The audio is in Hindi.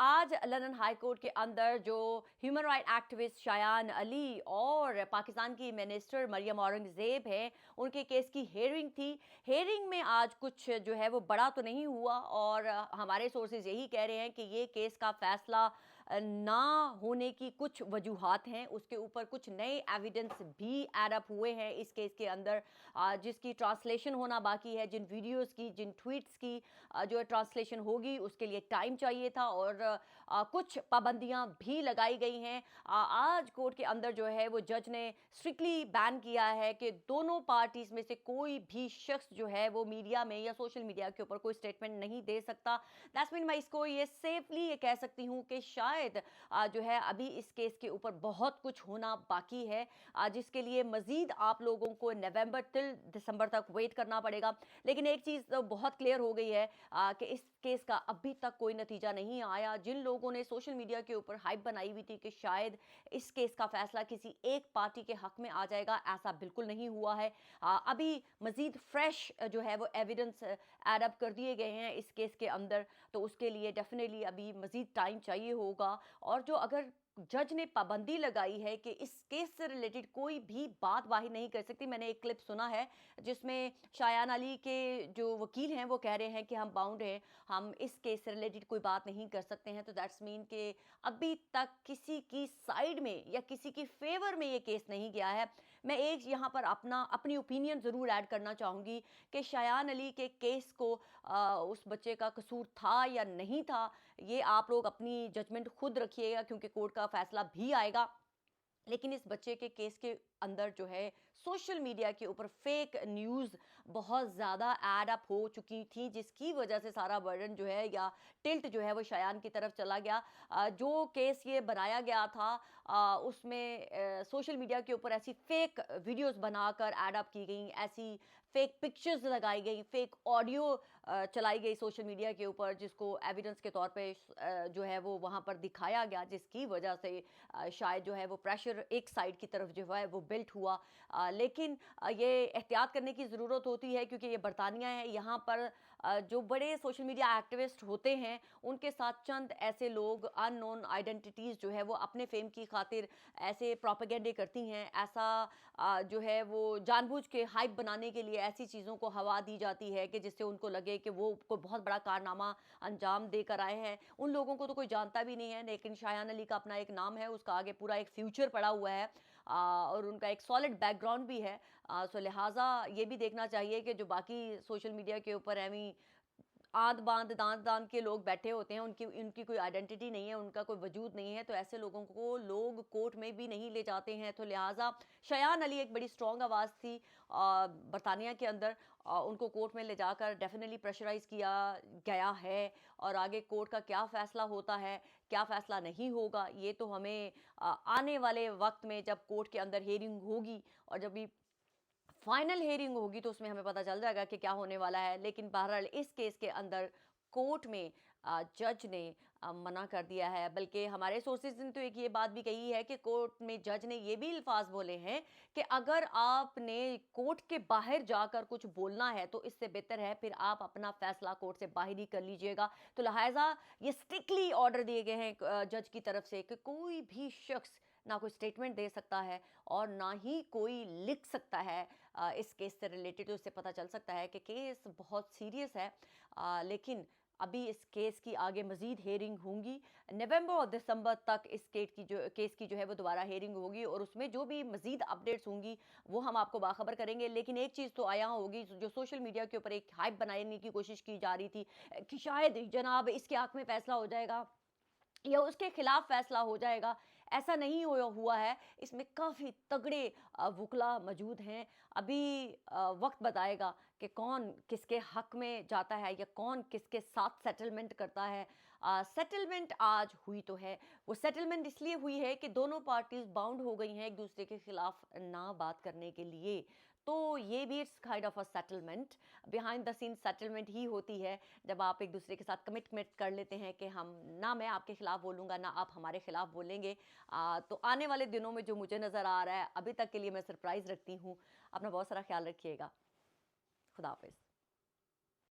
आज लंदन हाई कोर्ट के अंदर जो human right activist Shayan Ali और पाकिस्तान की मिनिस्टर मरियम औरंगज़ेब है, उनके केस की हेयरिंग थी। हेयरिंग में आज कुछ जो है वो बड़ा तो नहीं हुआ और हमारे सोर्सेज यही कह रहे हैं कि ये केस का फैसला ना होने की कुछ वजूहात हैं। उसके ऊपर कुछ नए एविडेंस भी एड अप हुए हैं इस केस के अंदर, जिसकी ट्रांसलेशन होना बाकी है। जिन वीडियोस की, जिन ट्वीट्स की जो ट्रांसलेशन होगी उसके लिए टाइम चाहिए था और कुछ पाबंदियां भी लगाई गई हैं। आज कोर्ट के अंदर जो है वो जज ने स्ट्रिक्टली बैन किया है कि दोनों पार्टीज में से कोई भी शख्स जो है वो मीडिया में या सोशल मीडिया के ऊपर कोई स्टेटमेंट नहीं दे सकता। दैट्स मीन मैं इसको ये सेफली ये कह सकती हूँ कि शायद जो है अभी इस केस के ऊपर बहुत कुछ होना बाकी है, जिसके लिए मजीद आप लोगों को नवंबर till दिसंबर तक वेट करना पड़ेगा। लेकिन एक चीज़ तो बहुत क्लियर हो गई है कि इस केस का अभी तक कोई नतीजा नहीं आया। जिन लोगों ने सोशल मीडिया के ऊपर हाइप बनाई हुई थी कि शायद इस केस का फैसला किसी एक पार्टी के हक में आ जाएगा, ऐसा बिल्कुल नहीं हुआ है। अभी मजीद फ्रेश जो है वो एविडेंस एड अप कर दिए गए हैं इस केस के अंदर, तो उसके लिए डेफिनेटली अभी मजीद टाइम चाहिए होगा। और जो अगर जज ने पाबंदी लगाई है कि इस केस से रिलेटेड कोई भी बात बाहिर नहीं कर सकती। मैंने एक क्लिप सुना है जिसमें शायान अली के जो वकील हैं वो कह रहे हैं कि हम बाउंड हैं, हम इस केस से रिलेटेड कोई बात नहीं कर सकते हैं। तो दैट्स मीन कि अभी तक किसी की साइड में या किसी की फेवर में ये केस नहीं गया है। मैं एक यहाँ पर अपनी ओपिनियन ज़रूर ऐड करना चाहूँगी कि शायान अली के केस को उस बच्चे का कसूर था या नहीं था, ये आप लोग अपनी जजमेंट खुद रखिएगा क्योंकि कोर्ट का फैसला भी आएगा। लेकिन इस बच्चे के केस के अंदर जो है सोशल मीडिया के ऊपर फेक न्यूज़ बहुत ज़्यादा ऐड अप हो चुकी थी, जिसकी वजह से सारा बर्डन जो है या टिल्ट जो है वो शायान की तरफ चला गया। जो केस ये बनाया गया था उसमें सोशल मीडिया के ऊपर ऐसी फेक वीडियोस बनाकर ऐड अप की गई, ऐसी फेक पिक्चर्स लगाई गई, फेक ऑडियो चलाई गई सोशल मीडिया के ऊपर, जिसको एविडेंस के तौर पे जो है वो वहाँ पर दिखाया गया, जिसकी वजह से शायद जो है वो प्रेशर एक साइड की तरफ जो है वो बिल्ट हुआ। लेकिन ये एहतियात करने की ज़रूरत होती है क्योंकि ये बरतानिया है। यहाँ पर जो बड़े सोशल मीडिया एक्टिविस्ट होते हैं उनके साथ चंद ऐसे लोग, अननोन आइडेंटिटीज़ जो है वो अपने फेम की खातिर ऐसे प्रोपेगेंडे करती हैं। ऐसा जो है वो जानबूझ के हाइप बनाने के लिए ऐसी चीज़ों को हवा दी जाती है कि जिससे उनको लगे कि वो कोई बहुत बड़ा कारनामा अंजाम देकर आए हैं। उन लोगों को तो कोई जानता भी नहीं है, लेकिन शायान अली का अपना एक नाम है, उसका आगे पूरा एक फ्यूचर पड़ा हुआ है और उनका एक सॉलिड बैकग्राउंड भी है। सो लिहाजा ये भी देखना चाहिए कि जो बाकी सोशल मीडिया के ऊपर एवी आंत बांध दांत दांत के लोग बैठे होते हैं, उनकी उनकी कोई आइडेंटिटी नहीं है, उनका कोई वजूद नहीं है, तो ऐसे लोगों को लोग कोर्ट में भी नहीं ले जाते हैं। तो लिहाजा शायान अली एक बड़ी स्ट्रॉन्ग आवाज़ थी बरतानिया के अंदर, उनको कोर्ट में ले जाकर डेफिनेटली प्रेशराइज किया गया है। और आगे कोर्ट का क्या फ़ैसला होता है, क्या फ़ैसला नहीं होगा, ये तो हमें आने वाले वक्त में जब कोर्ट के अंदर हेयरिंग होगी और जब भी फाइनल हेयरिंग होगी तो उसमें हमें पता चल जाएगा कि क्या होने वाला है। लेकिन बहरहाल इस केस के अंदर कोर्ट में जज ने मना कर दिया है। बल्कि हमारे सोर्सेज ने तो एक ये बात भी कही है कि कोर्ट में जज ने ये भी अल्फाज बोले हैं कि अगर आपने कोर्ट के बाहर जाकर कुछ बोलना है तो इससे बेहतर है फिर आप अपना फैसला कोर्ट से बाहर ही कर लीजिएगा। तो लिहाजा ये स्ट्रिक्टली ऑर्डर दिए गए हैं जज की तरफ से कि कोई भी शख्स ना कोई स्टेटमेंट दे सकता है और ना ही कोई लिख सकता है इस केस से रिलेटेड। तो उससे पता चल सकता है कि केस बहुत सीरियस है। लेकिन अभी इस केस की आगे मजीद हेयरिंग होंगी। नवंबर और दिसंबर तक इस केस की जो है वो दोबारा हेयरिंग होगी और उसमें जो भी मजीद अपडेट्स होंगी वो हम आपको बाखबर करेंगे। लेकिन एक चीज़ तो आया होगी, जो सोशल मीडिया के ऊपर एक हाइप बनाने की कोशिश की जा रही थी कि शायद जनाब इसके हक में फैसला हो जाएगा या उसके खिलाफ फैसला हो जाएगा, ऐसा नहीं हुआ है। इसमें काफ़ी तगड़े वकला मौजूद हैं। अभी वक्त बताएगा कि कौन किसके हक में जाता है या कौन किसके साथ सेटलमेंट करता है। सेटलमेंट आज हुई तो है, वो सेटलमेंट इसलिए हुई है कि दोनों पार्टीज बाउंड हो गई हैं एक दूसरे के खिलाफ ना बात करने के लिए। तो ये भी it's kind of a settlement, behind the scene settlement ही होती है जब आप एक दूसरे के साथ कमिटमेंट कर लेते हैं कि हम ना मैं आपके खिलाफ बोलूँगा ना आप हमारे खिलाफ बोलेंगे। तो आने वाले दिनों में जो मुझे नज़र आ रहा है, अभी तक के लिए मैं सरप्राइज़ रखती हूँ। अपना बहुत सारा ख्याल रखिएगा। खुदा हाफिज़।